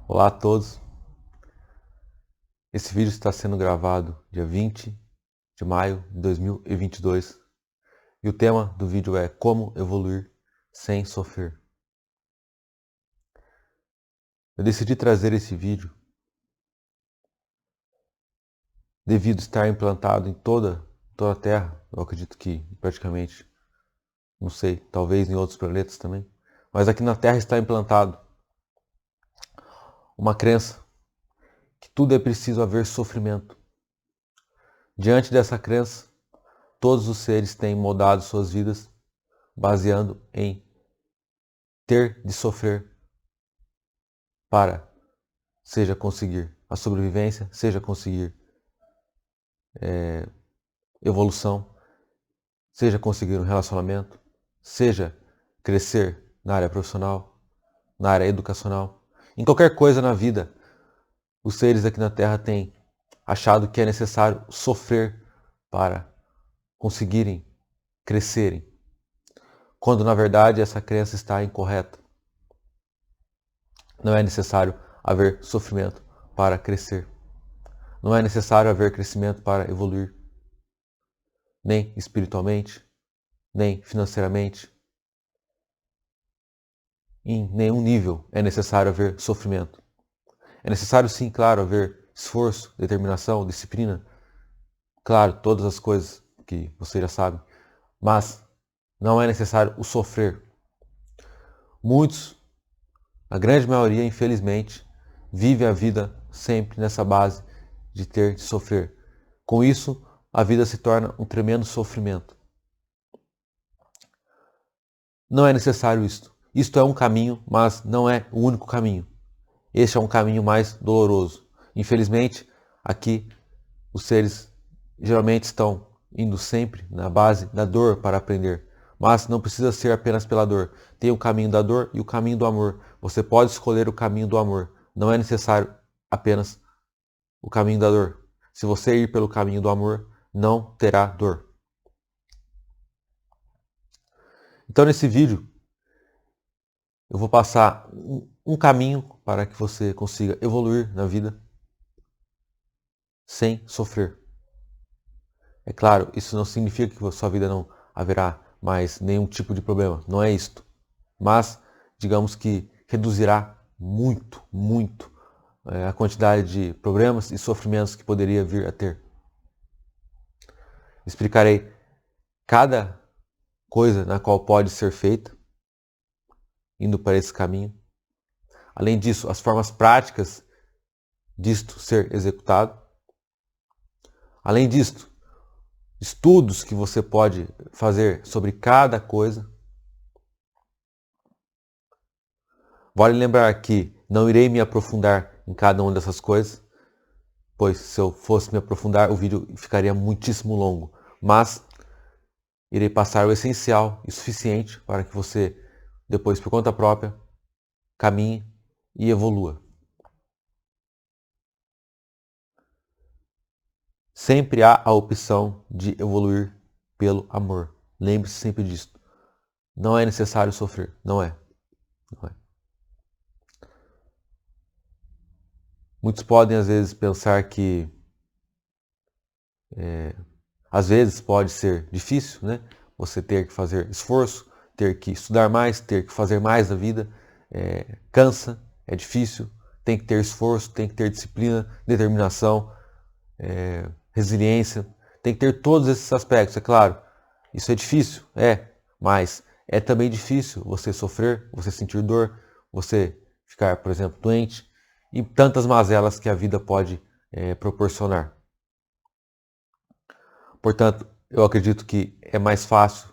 Olá a todos. Esse vídeo está sendo gravado dia 20 de maio de 2022 e o tema do vídeo é como evoluir sem sofrer. Eu decidi trazer esse vídeo devido estar implantado em toda a Terra. Eu acredito que praticamente, não sei, talvez em outros planetas também, mas aqui na Terra está implantado uma crença que tudo é preciso haver sofrimento. Diante dessa crença, todos os seres têm moldado suas vidas baseando em ter de sofrer para, seja conseguir a sobrevivência, seja conseguir evolução, seja conseguir um relacionamento, seja crescer na área profissional, na área educacional. Em qualquer coisa na vida, os seres aqui na Terra têm achado que é necessário sofrer para conseguirem crescerem, quando na verdade essa crença está incorreta. Não é necessário haver sofrimento para crescer. Não é necessário haver crescimento para evoluir, nem espiritualmente, nem financeiramente. Em nenhum nível é necessário haver sofrimento. É necessário sim, claro, haver esforço, determinação, disciplina. Claro, todas as coisas que você já sabe. Mas não é necessário o sofrer. Muitos, a grande maioria, infelizmente, vive a vida sempre nessa base de ter de sofrer. Com isso, a vida se torna um tremendo sofrimento. Não é necessário isto. Isto é um caminho, mas não é o único caminho. Este é um caminho mais doloroso. Infelizmente, aqui os seres geralmente estão indo sempre na base da dor para aprender. Mas não precisa ser apenas pela dor. Tem o caminho da dor e o caminho do amor. Você pode escolher o caminho do amor. Não é necessário apenas o caminho da dor. Se você ir pelo caminho do amor, não terá dor. Então nesse vídeo eu vou passar um caminho para que você consiga evoluir na vida sem sofrer. É claro, isso não significa que a sua vida não haverá mais nenhum tipo de problema. Não é isto. Mas, digamos que reduzirá muito a quantidade de problemas e sofrimentos que poderia vir a ter. Explicarei cada coisa na qual pode ser feita, indo para esse caminho. Além disso, as formas práticas disto ser executado. Além disto, estudos que você pode fazer sobre cada coisa. Vale lembrar que não irei me aprofundar em cada uma dessas coisas, pois se eu fosse me aprofundar, o vídeo ficaria muitíssimo longo. Mas irei passar o essencial e suficiente para que você, depois por conta própria, caminhe e evolua. Sempre há a opção de evoluir pelo amor. Lembre-se sempre disso. Não é necessário sofrer. Não é. Não é. Muitos podem às vezes pensar que às vezes pode ser difícil, né? Você ter que fazer esforço, ter que estudar mais, ter que fazer mais na vida. Cansa, é difícil, tem que ter esforço, tem que ter disciplina, determinação, resiliência. Tem que ter todos esses aspectos, é claro. Isso é difícil, mas é também difícil você sofrer, você sentir dor, você ficar, por exemplo, doente e tantas mazelas que a vida pode proporcionar. Portanto, eu acredito que é mais fácil,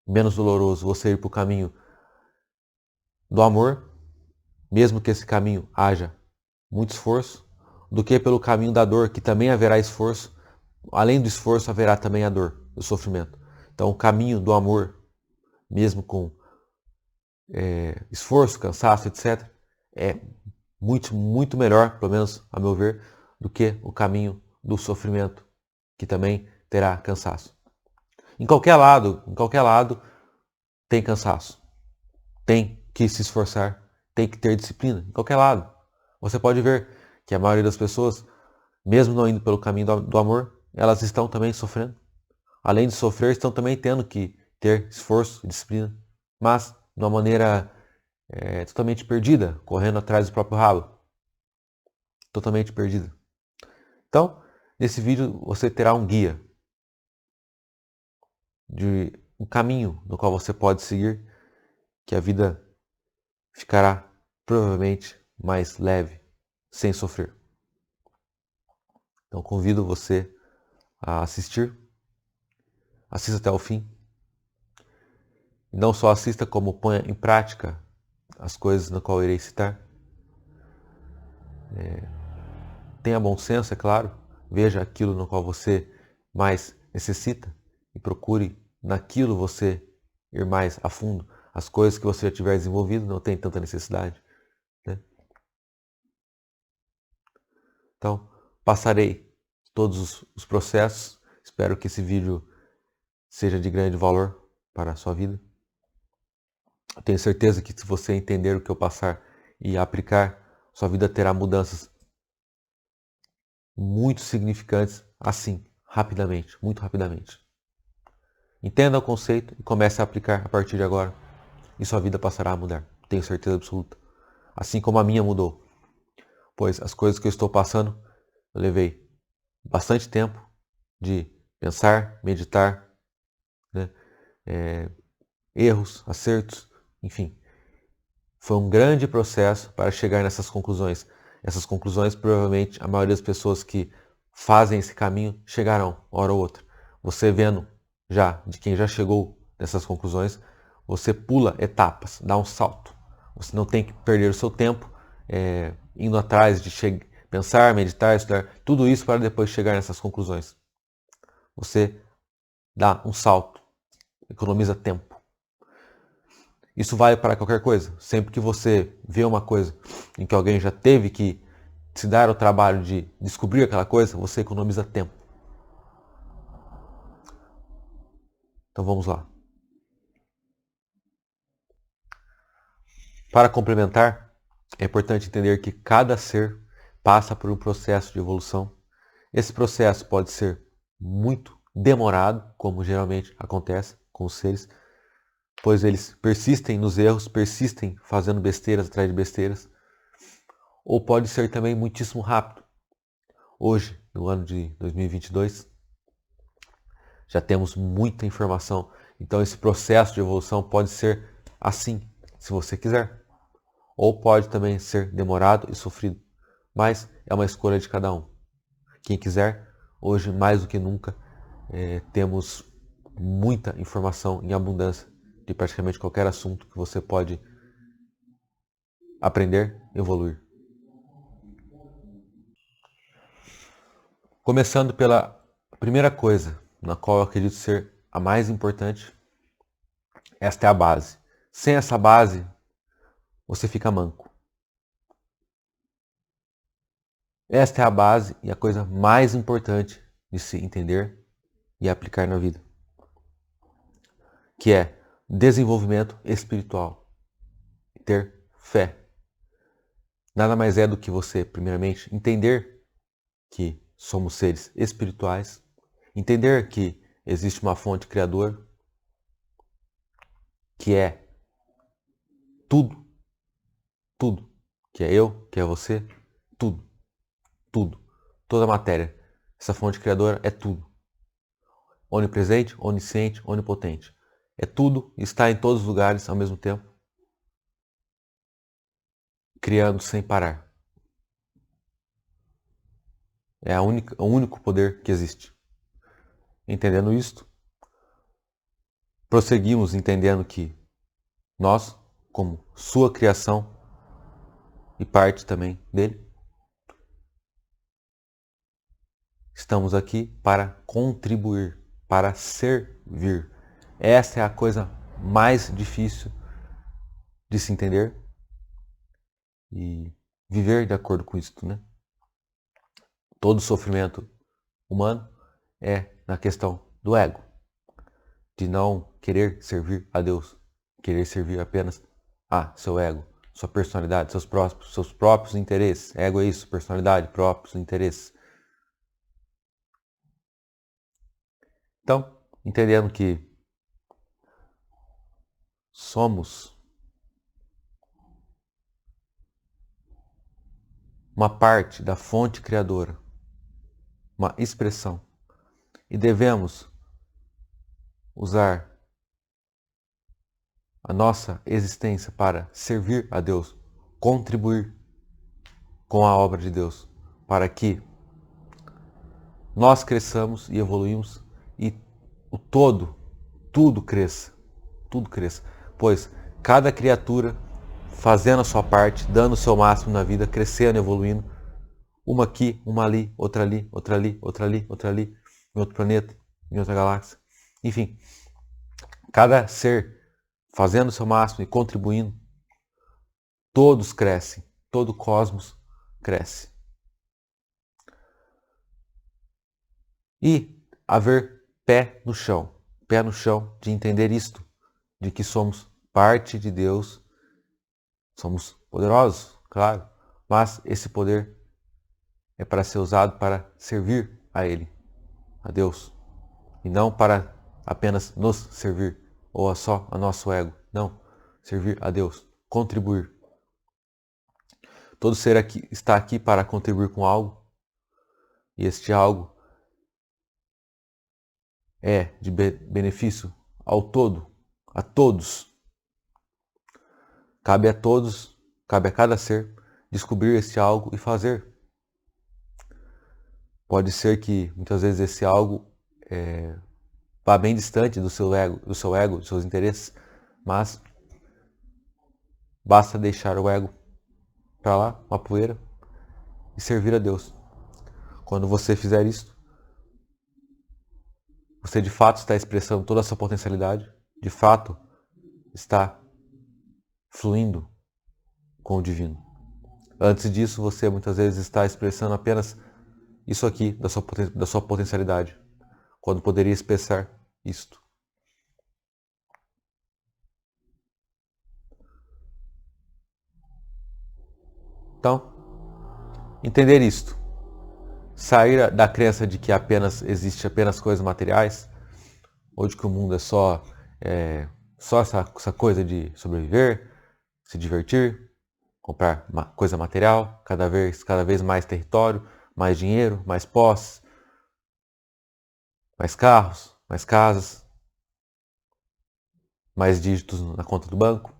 menos doloroso você ir para o caminho do amor, mesmo que esse caminho haja muito esforço, do que pelo caminho da dor, que também haverá esforço. Além do esforço, haverá também a dor, o sofrimento. Então, o caminho do amor, mesmo com esforço, cansaço, etc., é muito melhor, pelo menos a meu ver, do que o caminho do sofrimento, que também terá cansaço. Em qualquer lado tem cansaço. Tem que se esforçar, tem que ter disciplina, em qualquer lado. Você pode ver que a maioria das pessoas, mesmo não indo pelo caminho do amor, elas estão também sofrendo. Além de sofrer, estão também tendo que ter esforço, disciplina, mas de uma maneira totalmente perdida, correndo atrás do próprio rabo. Totalmente perdida. Então, nesse vídeo você terá um guia de um caminho no qual você pode seguir, que a vida ficará provavelmente mais leve, sem sofrer. Então convido você a assistir, assista até o fim. E não só assista, como ponha em prática as coisas na qual eu irei citar. Tenha bom senso, é claro, veja aquilo no qual você mais necessita e procure naquilo você ir mais a fundo. As coisas que você já tiver desenvolvido não tem tanta necessidade, né? Então, passarei todos os processos. Espero que esse vídeo seja de grande valor para a sua vida. Eu tenho certeza que se você entender o que eu passar e aplicar, sua vida terá mudanças muito significantes assim, rapidamente, muito rapidamente. Entenda o conceito e comece a aplicar a partir de agora e sua vida passará a mudar. Tenho certeza absoluta. Assim como a minha mudou. Pois as coisas que eu estou passando, eu levei bastante tempo de pensar, meditar, né? Erros, acertos, enfim. Foi um grande processo para chegar nessas conclusões. Essas conclusões, provavelmente, a maioria das pessoas que fazem esse caminho chegarão, hora ou outra. Você vendo já, de quem já chegou nessas conclusões, você pula etapas, dá um salto. Você não tem que perder o seu tempo indo atrás de pensar, meditar, estudar, tudo isso para depois chegar nessas conclusões. Você dá um salto, economiza tempo. Isso vale para qualquer coisa. Sempre que você vê uma coisa em que alguém já teve que se dar o trabalho de descobrir aquela coisa, você economiza tempo. Então vamos lá. Para complementar, é importante entender que cada ser passa por um processo de evolução. Esse processo pode ser muito demorado, como geralmente acontece com os seres, pois eles persistem nos erros, persistem fazendo besteiras atrás de besteiras, ou pode ser também muitíssimo rápido. Hoje, no ano de 2022, já temos muita informação, então esse processo de evolução pode ser assim, se você quiser, ou pode também ser demorado e sofrido, mas é uma escolha de cada um. Quem quiser, hoje mais do que nunca, temos muita informação em abundância de praticamente qualquer assunto que você pode aprender, evoluir. Começando pela primeira coisa, na qual eu acredito ser a mais importante, esta é a base. Sem essa base, você fica manco. Esta é a base e a coisa mais importante de se entender e aplicar na vida, que é desenvolvimento espiritual, ter fé. Nada mais é do que você, primeiramente, entender que somos seres espirituais, entender que existe uma fonte criadora, que é tudo, tudo, que é eu, que é você, tudo, tudo, toda a matéria. Essa fonte criadora é tudo. Onipresente, onisciente, onipotente. É tudo, está em todos os lugares ao mesmo tempo, criando sem parar. É o único poder que existe. Entendendo isto, prosseguimos entendendo que nós, como sua criação e parte também dele, estamos aqui para contribuir, para servir. Essa é a coisa mais difícil de se entender e viver de acordo com isso, né? Todo sofrimento humano é na questão do ego, de não querer servir a Deus, querer servir apenas a seu ego, sua personalidade, seus próprios interesses. Ego é isso, personalidade, próprios interesses. Então, entendendo que somos uma parte da fonte criadora, uma expressão, e devemos usar a nossa existência para servir a Deus, contribuir com a obra de Deus, para que nós cresçamos e evoluímos e o todo, tudo cresça, pois cada criatura fazendo a sua parte, dando o seu máximo na vida, crescendo, evoluindo, uma aqui, uma ali, outra ali, outra ali, outra ali, outra ali, em outro planeta, em outra galáxia, enfim, cada ser fazendo o seu máximo e contribuindo, todos crescem, todo o cosmos cresce. E haver pé no chão de entender isto, de que somos parte de Deus, somos poderosos, claro, mas esse poder é para ser usado para servir a Ele, a Deus, e não para apenas nos servir, ou só a nosso ego, não, servir a Deus, contribuir. Todo ser aqui está aqui para contribuir com algo, e este algo é de benefício ao todo, a todos. Cabe a todos, cabe a cada ser descobrir esse algo e fazer. Pode ser que muitas vezes esse algo vá bem distante do seu ego, dos seus interesses, mas basta deixar o ego para lá, uma poeira, e servir a Deus. Quando você fizer isso, você de fato está expressando toda a sua potencialidade, de fato está fluindo com o divino. Antes disso, você muitas vezes está expressando apenas isso aqui da sua potencialidade, quando poderia expressar isto. Então, entender isto, sair da crença de que existe apenas coisas materiais, ou de que o mundo é só essa coisa de sobreviver, se divertir, comprar coisa material, cada vez mais território, mais dinheiro, mais posses, mais carros, mais casas, mais dígitos na conta do banco,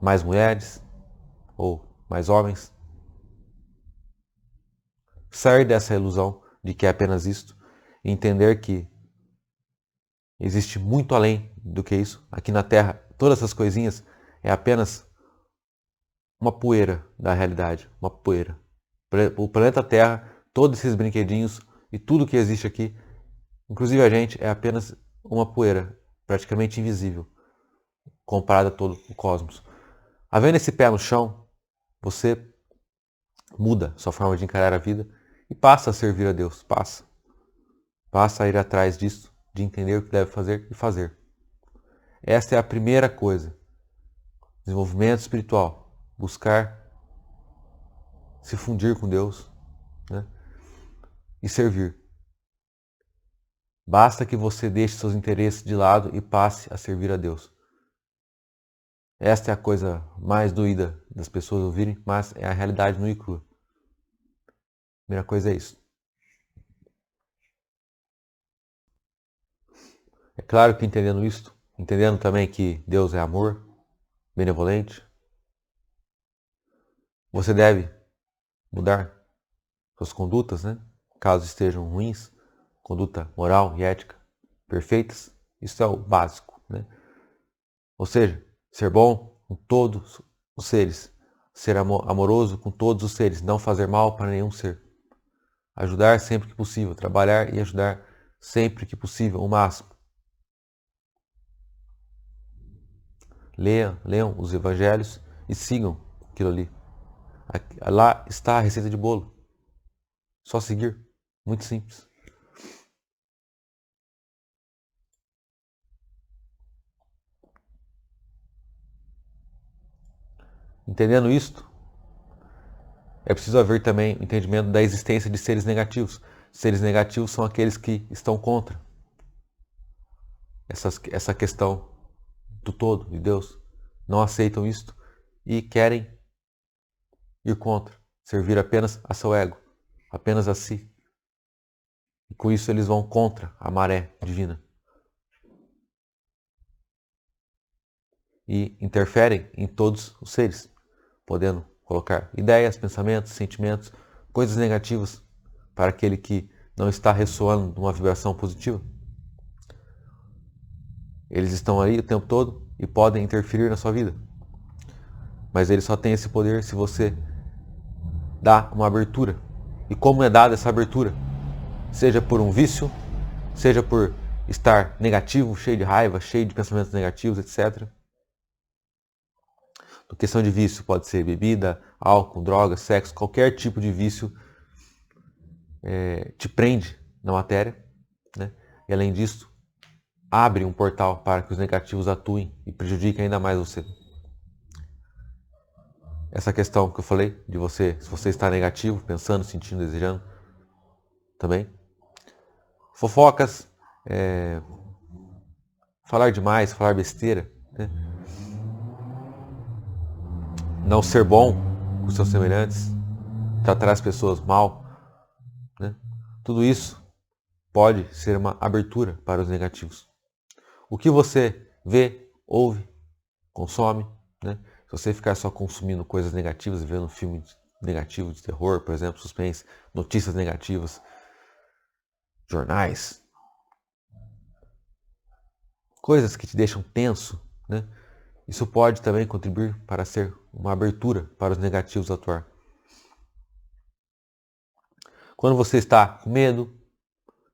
mais mulheres ou mais homens. Sair dessa ilusão de que é apenas isto e entender que existe muito além do que isso. Aqui na Terra, todas essas coisinhas é apenas uma poeira da realidade, uma poeira. O planeta Terra, todos esses brinquedinhos e tudo que existe aqui, inclusive a gente, é apenas uma poeira, praticamente invisível, comparada a todo o cosmos. Havendo esse pé no chão, você muda sua forma de encarar a vida e passa a servir a Deus, passa a ir atrás disso, de entender o que deve fazer e fazer. Esta é a primeira coisa. Desenvolvimento espiritual, buscar se fundir com Deus, né? E servir. Basta que você deixe seus interesses de lado e passe a servir a Deus. Esta é a coisa mais doída das pessoas ouvirem, mas é a realidade nua e crua. A primeira coisa é isso. É claro que entendendo isto, entendendo também que Deus é amor, benevolente, você deve mudar suas condutas, né? Caso estejam ruins, conduta moral e ética perfeitas, isso é o básico, né? Ou seja, ser bom com todos os seres, ser amoroso com todos os seres, não fazer mal para nenhum ser, ajudar sempre que possível, trabalhar e ajudar sempre que possível, o máximo. Leiam os evangelhos e sigam aquilo ali. Lá está a receita de bolo. Só seguir. Muito simples. Entendendo isto, é preciso haver também o entendimento da existência de seres negativos. Seres negativos são aqueles que estão contra essa questão do todo, de Deus. Não aceitam isto e querem ir contra, servir apenas a seu ego, apenas a si. E com isso eles vão contra a maré divina. E interferem em todos os seres, podendo colocar ideias, pensamentos, sentimentos, coisas negativas para aquele que não está ressoando numa vibração positiva. Eles estão aí o tempo todo e podem interferir na sua vida. Mas eles só têm esse poder se você dá uma abertura. E como é dada essa abertura? Seja por um vício, seja por estar negativo, cheio de raiva, cheio de pensamentos negativos, etc. A questão de vício pode ser bebida, álcool, droga, sexo, qualquer tipo de vício te prende na matéria, né? E além disso, abre um portal para que os negativos atuem e prejudiquem ainda mais você. Essa questão que eu falei, de você, se você está negativo, pensando, sentindo, desejando, também. Fofocas, falar demais, falar besteira, né? Não ser bom com seus semelhantes, tratar as pessoas mal, né? Tudo isso pode ser uma abertura para os negativos. O que você vê, ouve, consome, né? Se você ficar só consumindo coisas negativas, vendo filme negativo de terror, por exemplo, suspense, notícias negativas, jornais, coisas que te deixam tenso, né? Isso pode também contribuir para ser uma abertura para os negativos atuar. Quando você está com medo,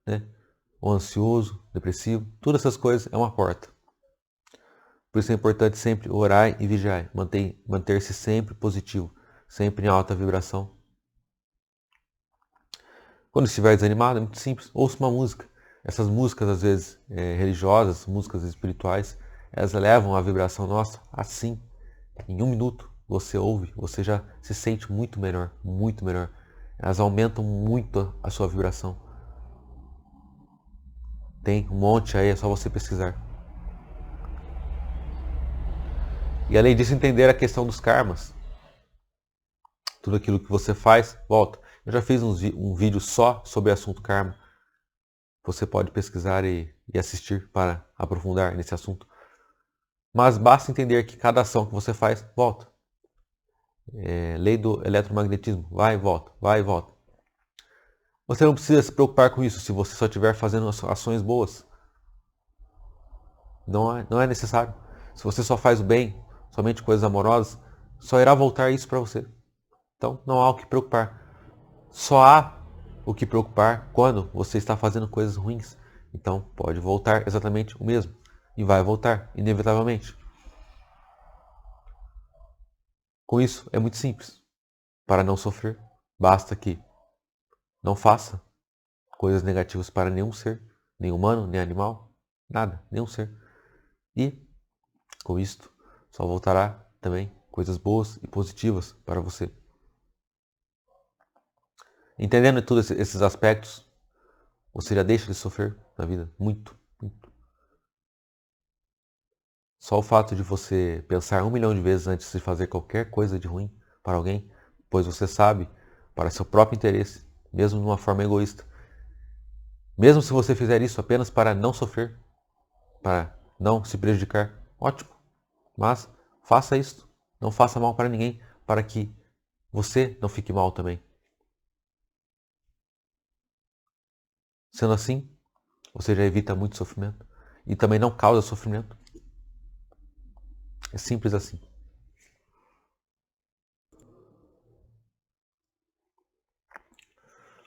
né, ou ansioso, depressivo, todas essas coisas é uma porta. Por isso é importante sempre orar e vigiar, manter-se sempre positivo, sempre em alta vibração. Quando estiver desanimado, é muito simples, ouça uma música. Essas músicas, às vezes, religiosas, músicas espirituais, elas levam a vibração nossa assim. Em 1 minuto você ouve, você já se sente muito melhor, muito melhor. Elas aumentam muito a sua vibração. Tem um monte aí, é só você pesquisar. E além disso, entender a questão dos karmas. Tudo aquilo que você faz, volta. Eu já fiz um vídeo só sobre o assunto karma. Você pode pesquisar e assistir para aprofundar nesse assunto. Mas basta entender que cada ação que você faz, volta. Lei do eletromagnetismo, vai e volta, vai e volta. Você não precisa se preocupar com isso se você só estiver fazendo ações boas. Não é necessário. Se você só faz o bem, somente coisas amorosas, só irá voltar isso para você. Então não há o que preocupar. Só há o que preocupar quando você está fazendo coisas ruins. Então pode voltar exatamente o mesmo. E vai voltar, inevitavelmente. Com isso é muito simples. Para não sofrer, basta que não faça coisas negativas para nenhum ser, nem humano, nem animal, nada, nenhum ser. E com isto só voltará também coisas boas e positivas para você. Entendendo todos esses aspectos, você já deixa de sofrer na vida muito, muito. Só o fato de você pensar 1 milhão de vezes antes de fazer qualquer coisa de ruim para alguém, pois você sabe, para seu próprio interesse, mesmo de uma forma egoísta. Mesmo se você fizer isso apenas para não sofrer, para não se prejudicar, ótimo. Mas faça isso, não faça mal para ninguém, para que você não fique mal também. Sendo assim, você já evita muito sofrimento e também não causa sofrimento. É simples assim.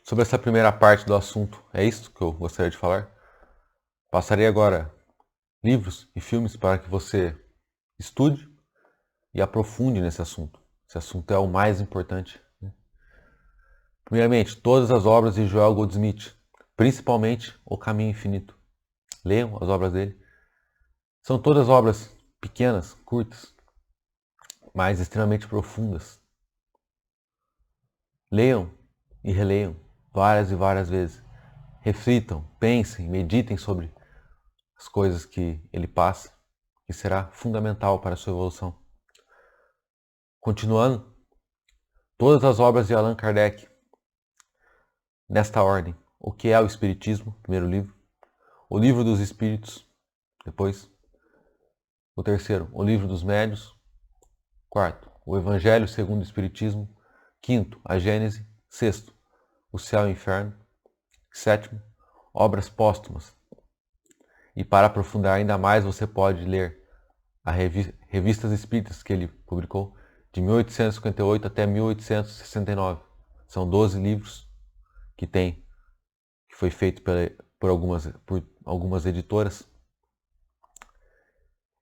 Sobre essa primeira parte do assunto, é isso que eu gostaria de falar. Passarei agora livros e filmes para que você estude e aprofunde nesse assunto. Esse assunto é o mais importante. Primeiramente, todas as obras de Joel Goldsmith, principalmente O Caminho Infinito. Leiam as obras dele. São todas obras pequenas, curtas, mas extremamente profundas. Leiam e releiam várias e várias vezes. Reflitam, pensem, meditem sobre as coisas que ele passa, que será fundamental para a sua evolução. Continuando, todas as obras de Allan Kardec, nesta ordem. O que é o Espiritismo? Primeiro livro. O Livro dos Espíritos, depois. O terceiro, o Livro dos Médiuns. Quarto, o Evangelho segundo o Espiritismo. Quinto, a Gênese. Sexto, o Céu e o Inferno. Sétimo, obras póstumas. E para aprofundar ainda mais, você pode ler a Revistas Espíritas que ele publicou de 1858 até 1869. São 12 livros que foi feito por algumas editoras.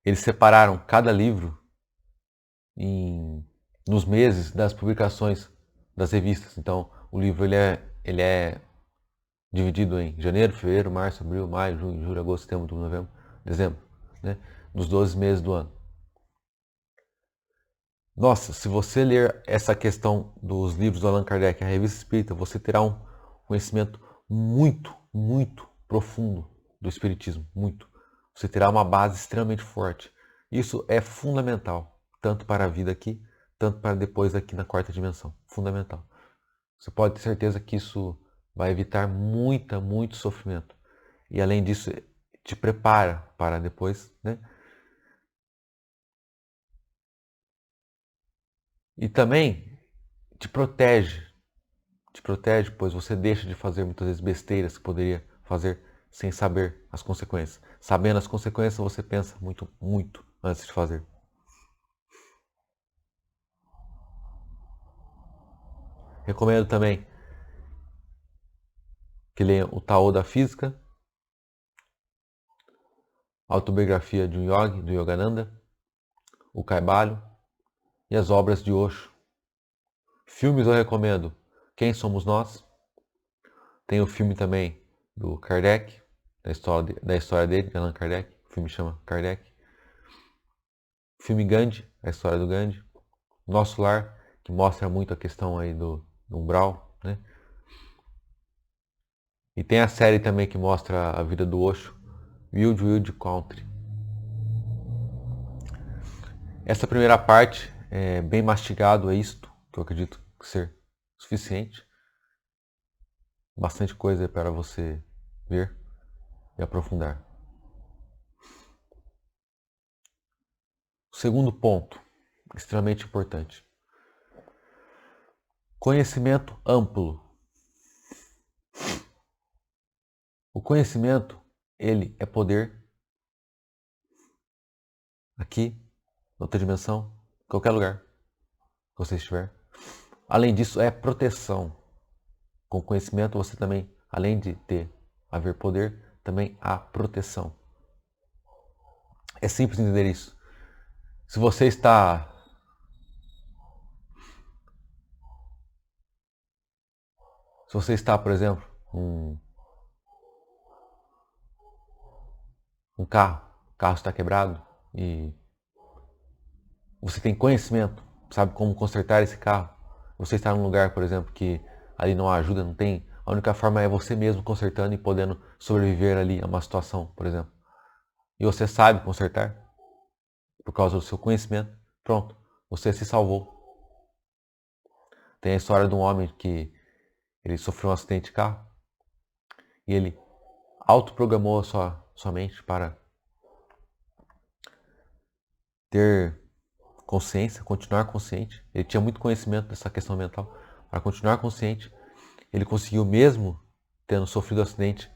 Eles separaram cada livro nos meses das publicações das revistas. Então, o livro ele é dividido em janeiro, fevereiro, março, abril, maio, junho, julho, agosto, setembro, outubro, novembro, dezembro, né? Nos 12 meses do ano. Nossa, se você ler essa questão dos livros do Allan Kardec, a Revista Espírita, você terá um conhecimento muito, muito profundo do Espiritismo, muito. Você terá uma base extremamente forte. Isso é fundamental, tanto para a vida aqui, tanto para depois aqui na quarta dimensão. Fundamental. Você pode ter certeza que isso vai evitar muito sofrimento. E além disso, te prepara para depois, né? E também te protege, pois você deixa de fazer muitas vezes besteiras que poderia fazer sem saber as consequências. Sabendo as consequências, você pensa muito antes de fazer. Recomendo também que leiam o Tao da Física, Autobiografia de um Yogi, do Yogananda, o Kaibalho e as obras de Osho. Filmes eu recomendo Quem Somos Nós. Tem o filme também do Kardec, da história dele, de Allan Kardec. O filme chama Kardec. O filme Gandhi, a história do Gandhi. Nosso Lar, que mostra muito a questão aí do umbral, né? E tem a série também que mostra a vida do Osho, Wild Country. Essa primeira parte é bem mastigado, é isto que eu acredito ser suficiente. Bastante coisa para você ver e aprofundar. O segundo ponto, extremamente importante. Conhecimento amplo. O conhecimento, ele é poder. Aqui, na outra dimensão, em qualquer lugar que você estiver. Além disso, é proteção. Com conhecimento, você também, além de haver poder, também há proteção. É simples entender isso. Se você está por exemplo, um carro, o carro está quebrado e você tem conhecimento, sabe como consertar esse carro. Você está num lugar, por exemplo, que ali não há ajuda, não tem. A única forma é você mesmo consertando e podendo sobreviver ali a uma situação, por exemplo. E você sabe consertar, por causa do seu conhecimento, pronto, você se salvou. Tem a história de um homem que ele sofreu um acidente de carro e ele autoprogramou a sua mente para ter consciência, continuar consciente. Ele tinha muito conhecimento dessa questão mental. Para continuar consciente, ele conseguiu, mesmo tendo sofrido um acidente,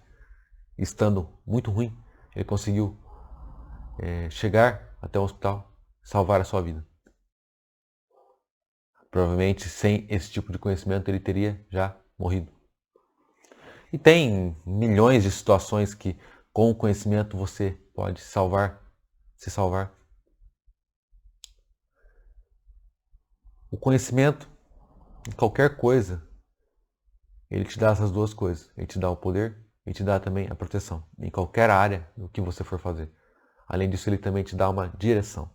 estando muito ruim, ele conseguiu chegar até o hospital, salvar a sua vida. Provavelmente, sem esse tipo de conhecimento, ele teria já morrido. E tem milhões de situações que, com o conhecimento, você pode se salvar. O conhecimento, em qualquer coisa, ele te dá essas duas coisas. Ele te dá o poder e te dá também a proteção. Em qualquer área do que você for fazer. Além disso, ele também te dá uma direção.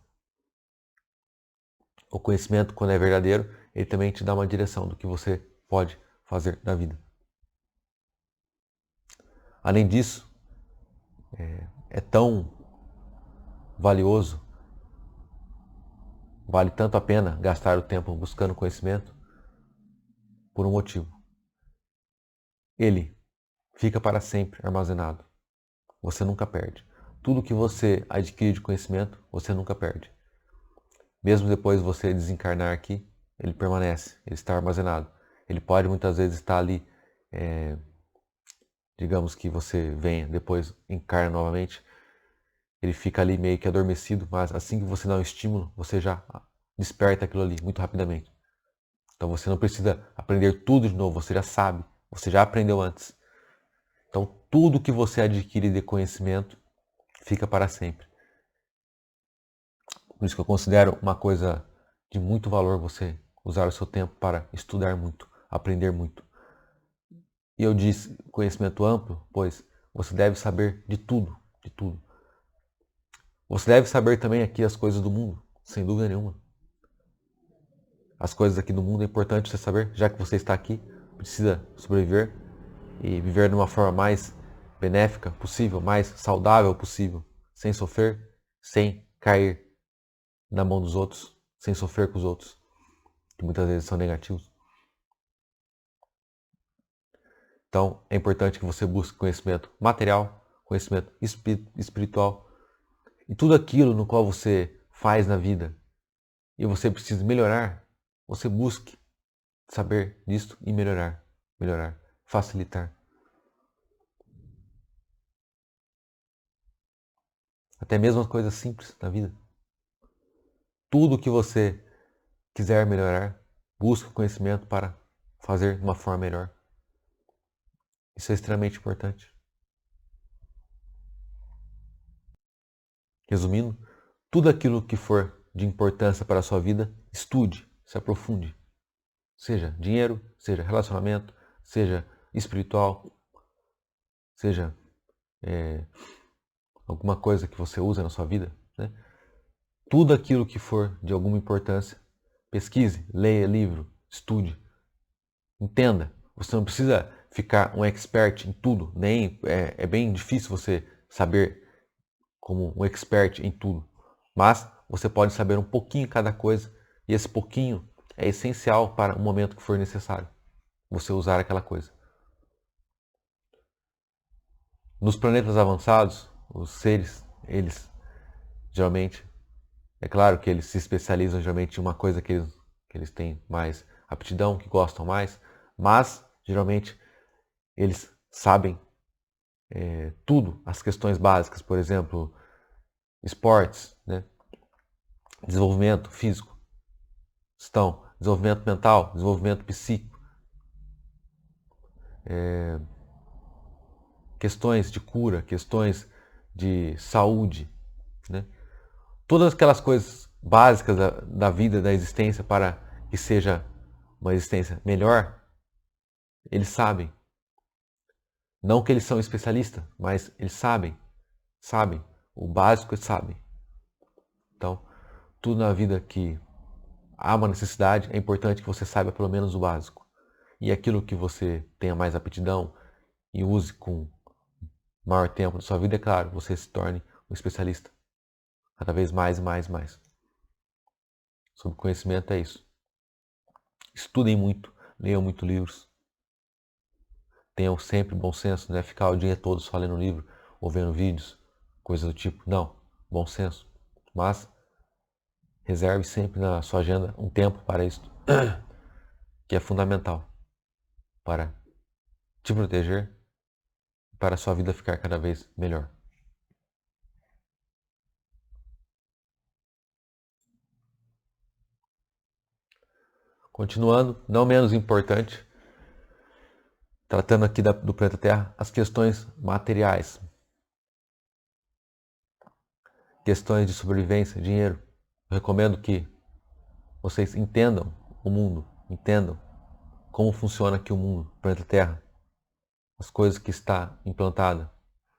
O conhecimento, quando é verdadeiro, ele também te dá uma direção do que você pode fazer na vida. Além disso, é tão valioso, vale tanto a pena gastar o tempo buscando conhecimento por um motivo. Ele fica para sempre armazenado. Você nunca perde. Tudo que você adquire de conhecimento, você nunca perde. Mesmo depois de você desencarnar aqui, ele permanece, ele está armazenado. Ele pode muitas vezes estar ali, digamos que você venha, depois encarna novamente, ele fica ali meio que adormecido, mas assim que você dá um estímulo, você já desperta aquilo ali muito rapidamente. Então você não precisa aprender tudo de novo, você já sabe, você já aprendeu antes. Então tudo que você adquire de conhecimento fica para sempre. Por isso que eu considero uma coisa de muito valor você usar o seu tempo para estudar muito, aprender muito. E eu disse conhecimento amplo, pois você deve saber de tudo, de tudo. Você deve saber também aqui as coisas do mundo, sem dúvida nenhuma. As coisas aqui do mundo é importante você saber, já que você está aqui, precisa sobreviver e viver de uma forma mais benéfica possível, mais saudável possível, sem sofrer, sem cair na mão dos outros, sem sofrer com os outros, que muitas vezes são negativos. Então, é importante que você busque conhecimento material, conhecimento espiritual e tudo aquilo no qual você faz na vida e você precisa melhorar, você busque saber disso e melhorar, facilitar. Até mesmo as coisas simples da vida. Tudo que você quiser melhorar, busque conhecimento para fazer de uma forma melhor. Isso é extremamente importante. Resumindo, tudo aquilo que for de importância para a sua vida, estude, se aprofunde. Seja dinheiro, seja relacionamento, seja espiritual, seja alguma coisa que você usa na sua vida. Né? Tudo aquilo que for de alguma importância, pesquise, leia livro, estude, entenda. Você não precisa ficar um expert em tudo, nem é bem difícil você saber como um expert em tudo. Mas você pode saber um pouquinho cada coisa e esse pouquinho é essencial para o momento que for necessário você usar aquela coisa. Nos planetas avançados, os seres, eles geralmente, é claro que eles se especializam geralmente em uma coisa que eles têm mais aptidão, que gostam mais, mas geralmente eles sabem tudo, as questões básicas, por exemplo, esportes, né? Desenvolvimento físico, desenvolvimento mental, desenvolvimento psíquico, questões de cura, questões de saúde, né? Todas aquelas coisas básicas da vida, da existência, para que seja uma existência melhor, eles sabem. Não que eles são especialistas, mas eles sabem. O básico eles sabem. Então, tudo na vida que há uma necessidade, é importante que você saiba pelo menos o básico. E aquilo que você tenha mais aptidão e use com maior tempo da sua vida, é claro, você se torne um especialista. Cada vez mais e mais e mais. Sobre conhecimento é isso. Estudem muito, leiam muito livros. Tenham sempre bom senso, não é ficar o dia todo só lendo livro ou vendo vídeos, coisas do tipo. Não, bom senso. Mas reserve sempre na sua agenda um tempo para isso, que é fundamental para te proteger e para a sua vida ficar cada vez melhor. Continuando, não menos importante, tratando aqui do planeta Terra, as questões materiais. Questões de sobrevivência, dinheiro. Eu recomendo que vocês entendam o mundo, entendam como funciona aqui o mundo, o planeta Terra, as coisas que está implantada.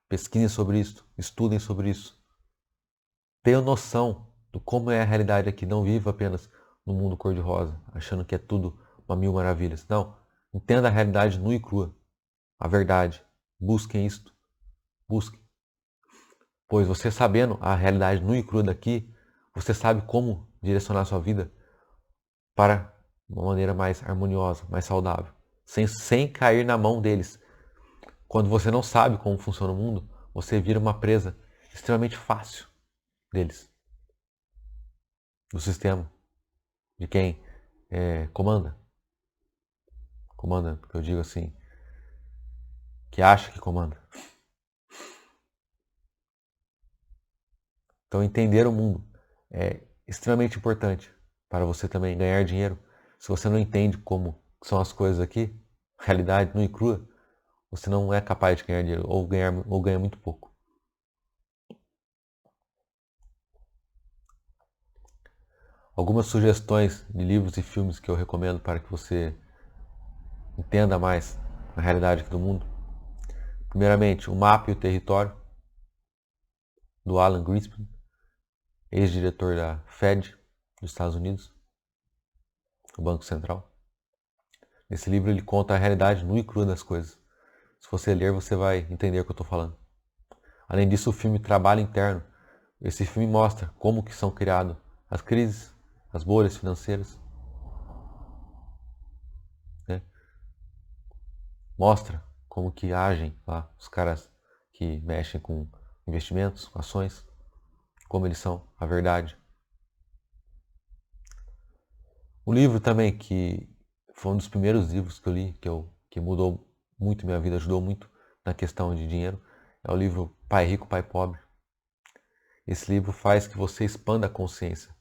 Pesquisem sobre isso, estudem sobre isso. Tenham noção de como é a realidade aqui, não viva apenas no mundo cor-de-rosa, achando que é tudo uma mil maravilhas. Não. Entenda a realidade nua e crua. A verdade. Busquem isto. Busquem. Pois você sabendo a realidade nua e crua daqui, você sabe como direcionar a sua vida para uma maneira mais harmoniosa, mais saudável. Sem cair na mão deles. Quando você não sabe como funciona o mundo, você vira uma presa extremamente fácil deles. Do sistema. De quem comanda. Comanda, porque eu digo assim, que acha que comanda. Então entender o mundo é extremamente importante para você também ganhar dinheiro. Se você não entende como são as coisas aqui, realidade nua e crua, você não é capaz de ganhar dinheiro ou ganha muito pouco. Algumas sugestões de livros e filmes que eu recomendo para que você entenda mais a realidade aqui do mundo. Primeiramente, O Mapa e o Território, do Alan Greenspan, ex-diretor da Fed dos Estados Unidos, do Banco Central. Nesse livro ele conta a realidade nua e crua das coisas. Se você ler, você vai entender o que eu estou falando. Além disso, o filme Trabalho Interno. Esse filme mostra como que são criadas as crises, as bolhas financeiras. Né? Mostra como que agem lá os caras que mexem com investimentos, com ações, como eles são, a verdade. Um livro também que foi um dos primeiros livros que eu li, que mudou muito minha vida, ajudou muito na questão de dinheiro, é o livro Pai Rico, Pai Pobre. Esse livro faz que você expanda a consciência.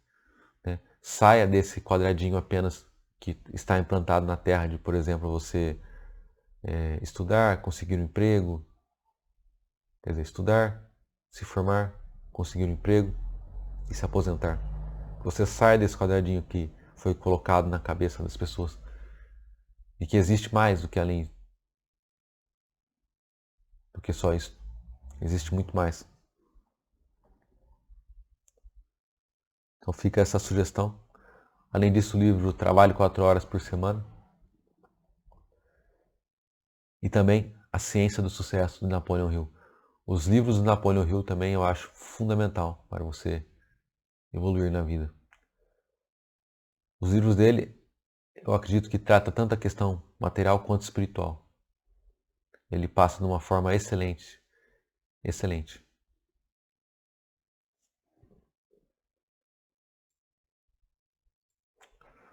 Né? Saia desse quadradinho apenas que está implantado na Terra de, por exemplo, você estudar, conseguir um emprego, quer dizer, estudar, se formar, conseguir um emprego e se aposentar. Você sai desse quadradinho que foi colocado na cabeça das pessoas e que existe mais do que além do que só isso. Existe muito mais. Então fica essa sugestão. Além disso, o livro Trabalho 4 horas por semana. E também A Ciência do Sucesso, de Napoleon Hill. Os livros do Napoleon Hill também eu acho fundamental para você evoluir na vida. Os livros dele, eu acredito que trata tanto a questão material quanto espiritual. Ele passa de uma forma excelente. Excelente.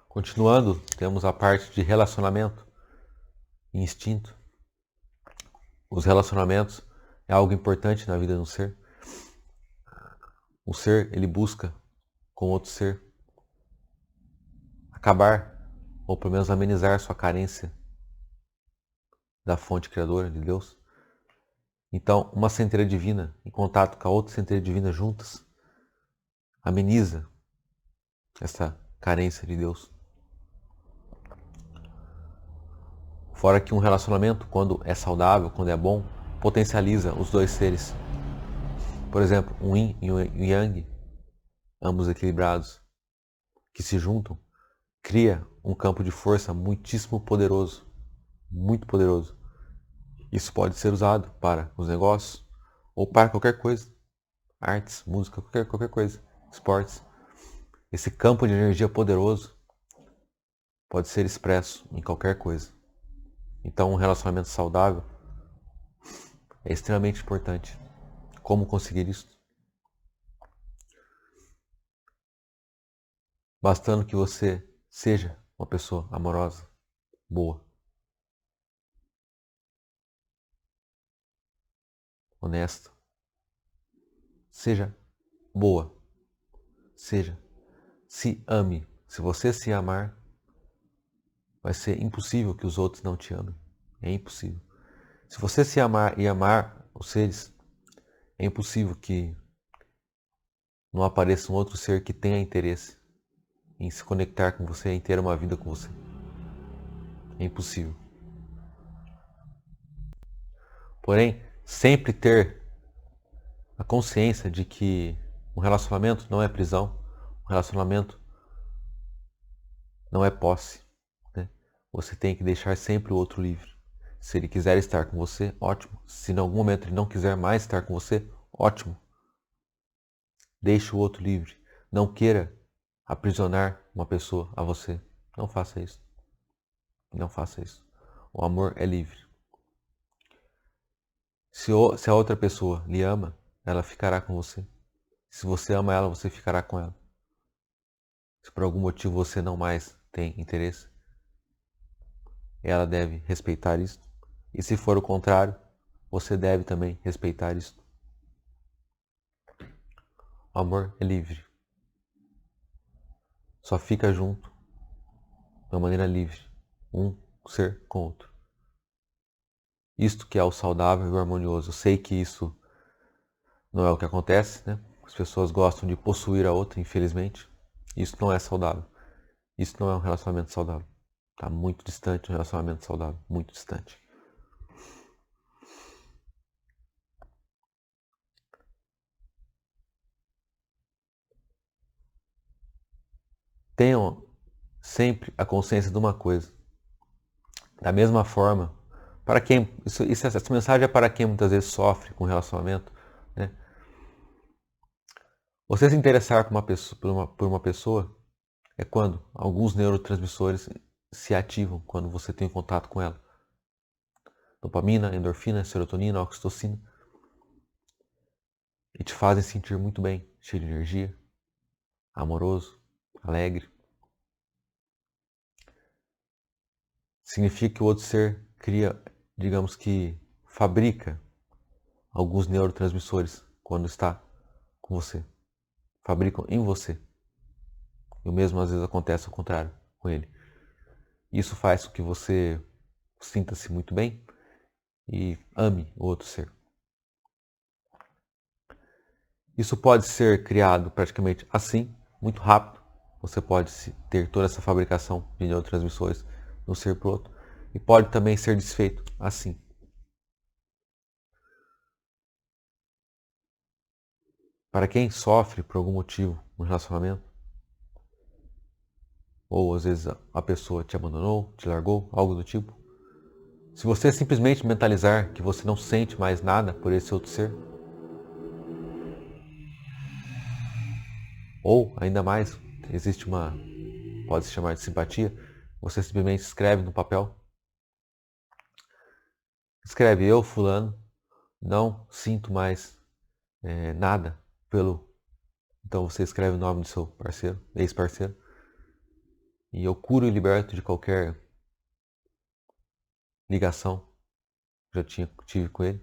Continuando, temos a parte de relacionamento e instinto. Os relacionamentos é algo importante na vida de um ser. O ser, ele busca com outro ser acabar, ou pelo menos amenizar sua carência da fonte criadora de Deus. Então, uma centelha divina em contato com a outra centelha divina juntas ameniza essa carência de Deus. Fora que um relacionamento, quando é saudável, quando é bom, potencializa os dois seres. Por exemplo, um yin e um yang, ambos equilibrados, que se juntam, cria um campo de força muitíssimo poderoso, muito poderoso. Isso pode ser usado para os negócios ou para qualquer coisa, artes, música, qualquer coisa, esportes. Esse campo de energia poderoso pode ser expresso em qualquer coisa. Então, um relacionamento saudável é extremamente importante. Como conseguir isso? Bastando que você seja uma pessoa amorosa, boa, honesta. Seja boa. Seja. Se ame. Se você se amar, vai ser impossível que os outros não te amem. É impossível. Se você se amar e amar os seres, é impossível que não apareça um outro ser que tenha interesse em se conectar com você, em ter uma vida com você. É impossível. Porém, sempre ter a consciência de que um relacionamento não é prisão, um relacionamento não é posse, né? Você tem que deixar sempre o outro livre. Se ele quiser estar com você, ótimo. Se em algum momento ele não quiser mais estar com você, ótimo. Deixe o outro livre. Não queira aprisionar uma pessoa a você. Não faça isso. Não faça isso. O amor é livre. Se a outra pessoa lhe ama, ela ficará com você. Se você ama ela, você ficará com ela. Se por algum motivo você não mais tem interesse, ela deve respeitar isso. E se for o contrário, você deve também respeitar isso. O amor é livre. Só fica junto de uma maneira livre, um ser com o outro. Isto que é o saudável e o harmonioso. Eu sei que isso não é o que acontece, né? As pessoas gostam de possuir a outra, infelizmente. Isso não é saudável. Isso não é um relacionamento saudável. Está muito distante de um relacionamento saudável. Muito distante. Tenham sempre a consciência de uma coisa. Da mesma forma, para quem essa mensagem é para quem muitas vezes sofre com relacionamento, né? Você se interessar por uma pessoa é quando alguns neurotransmissores se ativam quando você tem contato com ela. Dopamina, endorfina, serotonina, oxitocina. E te fazem sentir muito bem, cheio de energia, amoroso, alegre. Significa que o outro ser cria, digamos que fabrica alguns neurotransmissores quando está com você. Fabricam em você. E o mesmo às vezes acontece ao contrário com ele. Isso faz com que você sinta-se muito bem e ame o outro ser. Isso pode ser criado praticamente assim, muito rápido. Você pode ter toda essa fabricação de neurotransmissores de um ser para o outro. E pode também ser desfeito assim. Para quem sofre por algum motivo no relacionamento, ou às vezes a pessoa te abandonou, te largou, algo do tipo, se você simplesmente mentalizar que você não sente mais nada por esse outro ser, ou ainda mais, existe pode se chamar de simpatia, você simplesmente escreve no papel, escreve: eu, fulano, não sinto mais nada pelo... Então você escreve o nome do seu parceiro, ex-parceiro, e eu curo e liberto de qualquer ligação que já tive com ele,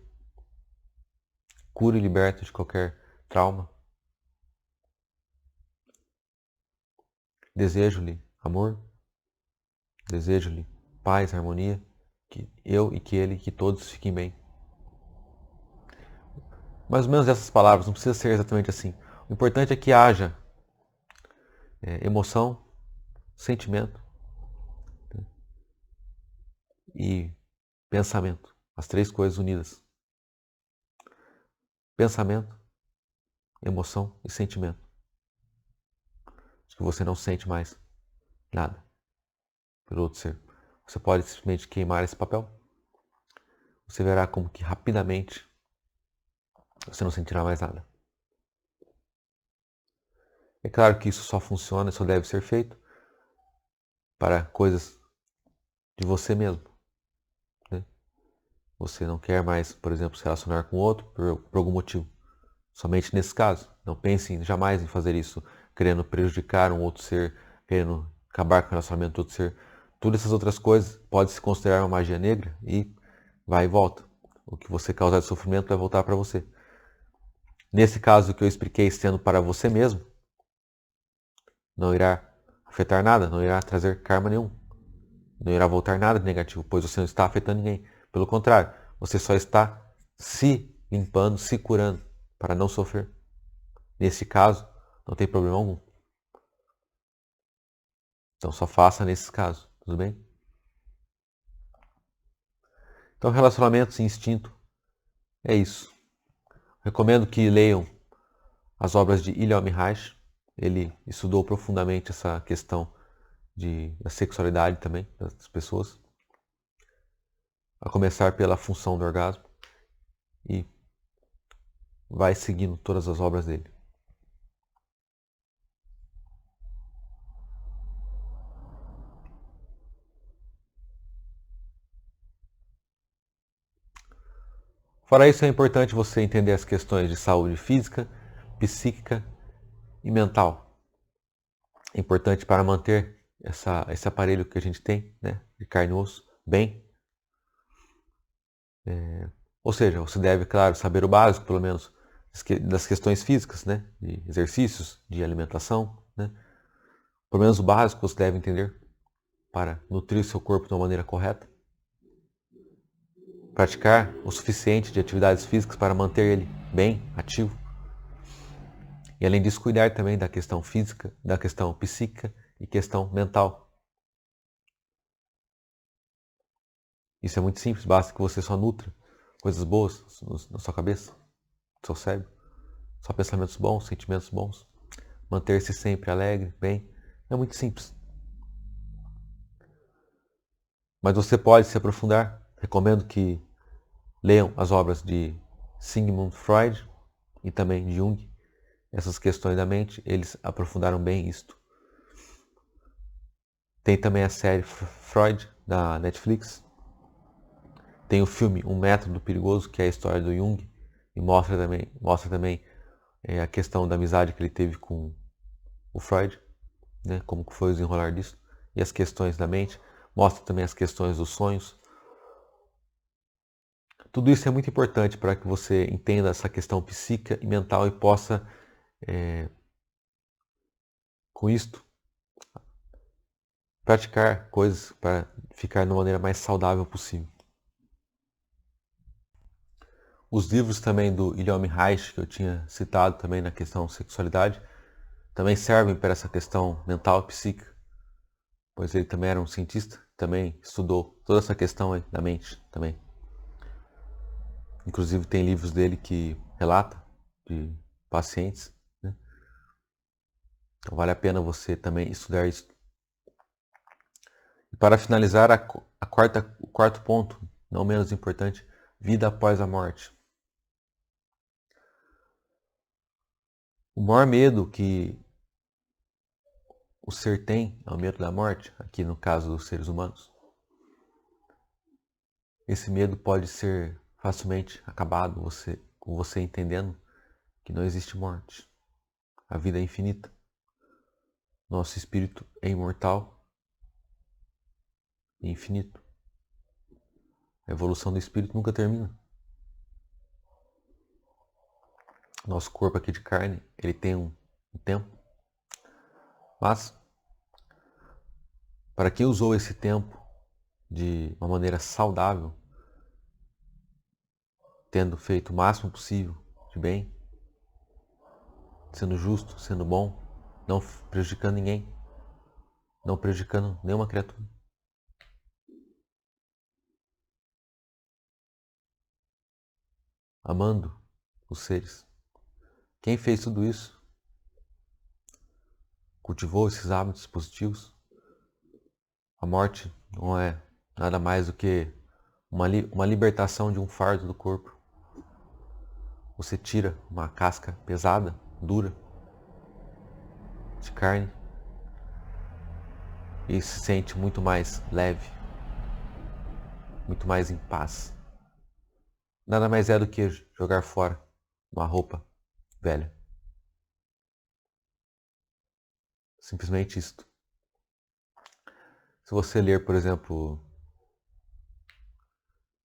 curo e liberto de qualquer trauma, desejo-lhe amor, desejo-lhe paz, harmonia, que eu e que ele, que todos fiquem bem. Mais ou menos essas palavras, não precisa ser exatamente assim. O importante é que haja emoção, sentimento, né, e pensamento. As três coisas unidas. Pensamento, emoção e sentimento. De que você não sente mais nada pelo outro ser. Você pode simplesmente queimar esse papel. Você verá como que rapidamente você não sentirá mais nada. É claro que isso só funciona, só deve ser feito para coisas de você mesmo. Né? Você não quer mais, por exemplo, se relacionar com outro por algum motivo. Somente nesse caso. Não pense jamais em fazer isso querendo prejudicar um outro ser, querendo acabar com o relacionamento do outro ser. Todas essas outras coisas pode se considerar uma magia negra e vai e volta. O que você causar de sofrimento vai voltar para você. Nesse caso que eu expliquei sendo para você mesmo, não irá afetar nada, não irá trazer karma nenhum. Não irá voltar nada de negativo, pois você não está afetando ninguém. Pelo contrário, você só está se limpando, se curando para não sofrer. Nesse caso, não tem problema algum. Então só faça nesses casos, tudo bem? Então relacionamentos e instinto é isso. Recomendo que leiam as obras de Ilya Mihaly. Ele estudou profundamente essa questão da sexualidade também das pessoas, a começar pela função do orgasmo, e vai seguindo todas as obras dele. Fora isso, é importante você entender as questões de saúde física, psíquica e mental. É importante para manter esse aparelho que a gente tem, né, de carne e osso, bem. Ou seja, você deve, claro, saber o básico, pelo menos, das questões físicas, né, de exercícios, de alimentação, né. Pelo menos o básico você deve entender para nutrir o seu corpo de uma maneira correta. Praticar o suficiente de atividades físicas para manter ele bem, ativo. E além disso, cuidar também da questão física, da questão psíquica e questão mental. Isso é muito simples, basta que você só nutra coisas boas na sua cabeça, no seu cérebro. Só pensamentos bons, sentimentos bons. Manter-se sempre alegre, bem. É muito simples. Mas você pode se aprofundar. Recomendo que leiam as obras de Sigmund Freud e também de Jung. Essas questões da mente, eles aprofundaram bem isto. Tem também a série Freud, da Netflix. Tem o filme Um Método Perigoso, que é a história do Jung, e mostra também a questão da amizade que ele teve com o Freud, né, como que foi o desenrolar disso, e as questões da mente. Mostra também as questões dos sonhos. Tudo isso é muito importante para que você entenda essa questão psíquica e mental e possa, com isto, praticar coisas para ficar de uma maneira mais saudável possível. Os livros também do Wilhelm Reich, que eu tinha citado também na questão sexualidade, também servem para essa questão mental e psíquica, pois ele também era um cientista, também estudou toda essa questão aí da mente também. Inclusive tem livros dele que relata de pacientes, né? Então vale a pena você também estudar isso. E para finalizar, o quarto ponto, não menos importante, vida após a morte. O maior medo que o ser tem é o medo da morte, aqui no caso dos seres humanos. Esse medo pode ser facilmente acabado com você entendendo que não existe morte. A vida é infinita. Nosso espírito é imortal e infinito. A evolução do espírito nunca termina. Nosso corpo aqui de carne, ele tem um tempo. Mas, para quem usou esse tempo de uma maneira saudável, tendo feito o máximo possível de bem, sendo justo, sendo bom, não prejudicando ninguém, não prejudicando nenhuma criatura, amando os seres. Quem fez tudo isso, cultivou esses hábitos positivos, a morte não é nada mais do que uma libertação de um fardo do corpo. Você tira uma casca pesada, dura, de carne e se sente muito mais leve, muito mais em paz. Nada mais é do que jogar fora uma roupa velha. Simplesmente isto. Se você ler, por exemplo,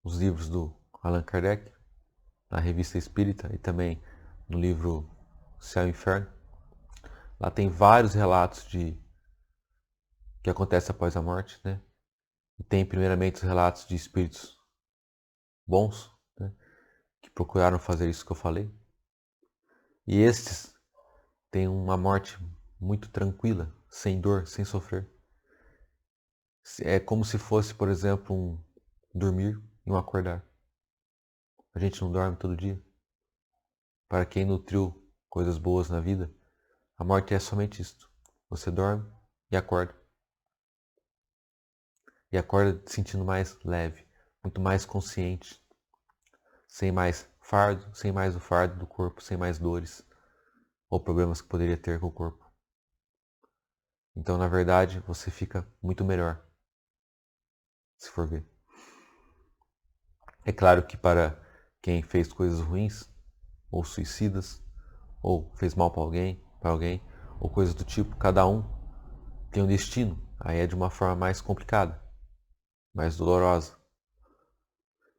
os livros do Allan Kardec, na Revista Espírita e também no livro Céu e Inferno, lá tem vários relatos de que acontece após a morte, né? E tem primeiramente os relatos de espíritos bons, né, que procuraram fazer isso que eu falei. E estes têm uma morte muito tranquila, sem dor, sem sofrer. É como se fosse, por exemplo, um dormir e um acordar. A gente não dorme todo dia. Para quem nutriu coisas boas na vida, a morte é somente isto. Você dorme e acorda. e acorda se sentindo mais leve, muito mais consciente, sem mais fardo, sem mais o fardo do corpo, sem mais dores ou problemas que poderia ter com o corpo. Então, na verdade, você fica muito melhor, se for ver. É claro que para quem fez coisas ruins, ou suicidas, ou fez mal para alguém, ou coisas do tipo, cada um tem um destino. Aí é de uma forma mais complicada, mais dolorosa.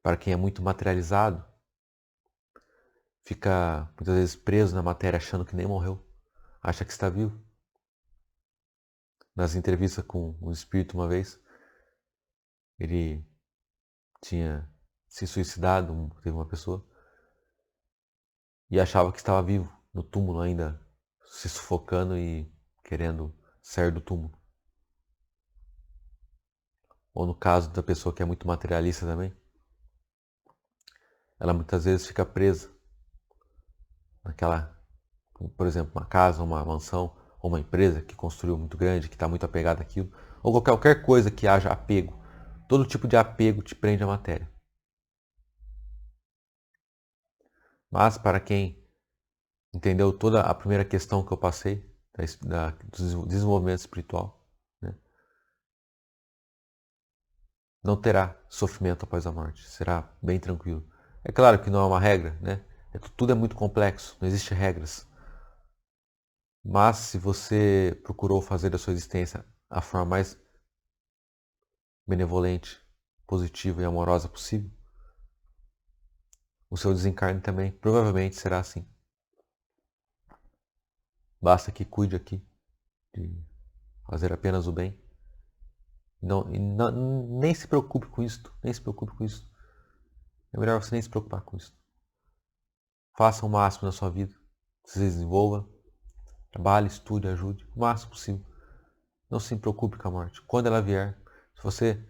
Para quem é muito materializado, fica muitas vezes preso na matéria achando que nem morreu, acha que está vivo. Nas entrevistas com um espírito uma vez, ele tinha se suicidado, teve uma pessoa, e achava que estava vivo, no túmulo ainda, se sufocando e querendo sair do túmulo. Ou no caso da pessoa que é muito materialista também, ela muitas vezes fica presa naquela, por exemplo, uma casa, uma mansão, ou uma empresa que construiu muito grande, que está muito apegada àquilo, ou qualquer coisa que haja apego. Todo tipo de apego te prende à matéria. Mas para quem entendeu toda a primeira questão que eu passei, do desenvolvimento espiritual, né, não terá sofrimento após a morte, será bem tranquilo. É claro que não é uma regra, né? Tudo é muito complexo, não existem regras. Mas se você procurou fazer da sua existência a forma mais benevolente, positiva e amorosa possível, o seu desencarne também provavelmente será assim. Basta que cuide aqui de fazer apenas o bem. Nem se preocupe com isso, nem se preocupe com isso. É melhor você nem se preocupar com isso. Faça o máximo na sua vida, se desenvolva, trabalhe, estude, ajude, o máximo possível. Não se preocupe com a morte. Quando ela vier, se você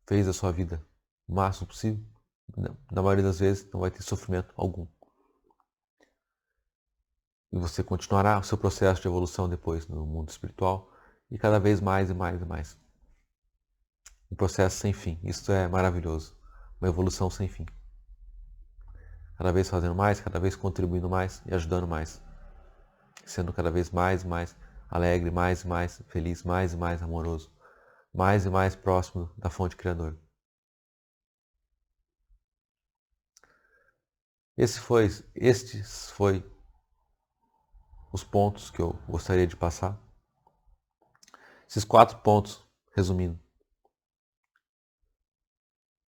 fez a sua vida o máximo possível, na maioria das vezes não vai ter sofrimento algum. E você continuará o seu processo de evolução depois no mundo espiritual e cada vez mais e mais e mais. Um processo sem fim. Isso é maravilhoso. Uma evolução sem fim. Cada vez fazendo mais, cada vez contribuindo mais e ajudando mais. Sendo cada vez mais e mais alegre, mais e mais feliz, mais e mais amoroso. Mais e mais próximo da fonte criadora. Estes foi os pontos que eu gostaria de passar. Esses 4 pontos, resumindo.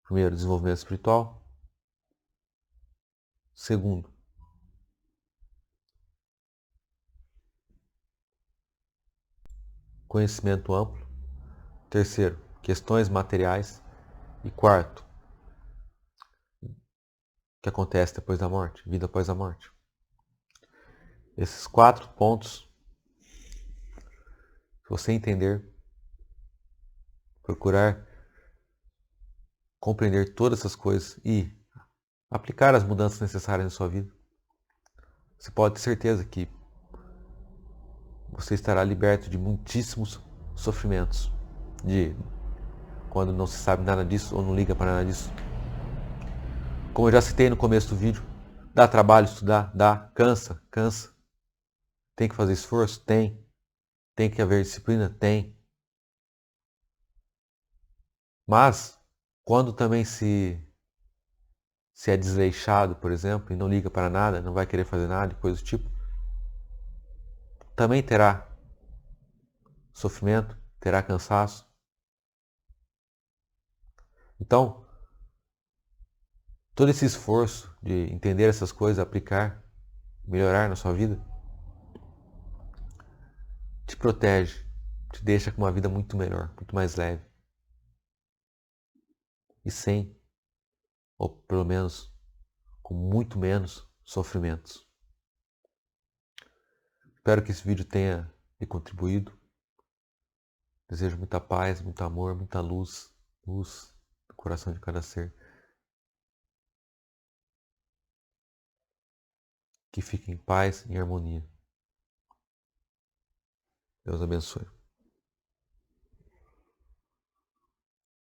Primeiro, desenvolvimento espiritual. Segundo, conhecimento amplo. Terceiro, questões materiais. E quarto, o que acontece depois da morte, vida após a morte. Esses 4 pontos, se você entender, procurar compreender todas essas coisas e aplicar as mudanças necessárias na sua vida, você pode ter certeza que você estará liberto de muitíssimos sofrimentos, de quando não se sabe nada disso ou não liga para nada disso. Como eu já citei no começo do vídeo, dá trabalho estudar? Dá. Cansa? Cansa. Tem que fazer esforço? Tem. Tem que haver disciplina? Tem. Mas, quando também se é desleixado, por exemplo, e não liga para nada, não vai querer fazer nada, coisa do tipo, também terá sofrimento, terá cansaço. Então, todo esse esforço de entender essas coisas, aplicar, melhorar na sua vida, te protege, te deixa com uma vida muito melhor, muito mais leve. E sem, ou pelo menos com muito menos sofrimentos. Espero que esse vídeo tenha lhe contribuído. Desejo muita paz, muito amor, muita luz, luz no coração de cada ser. Que fique em paz e em harmonia. Deus abençoe.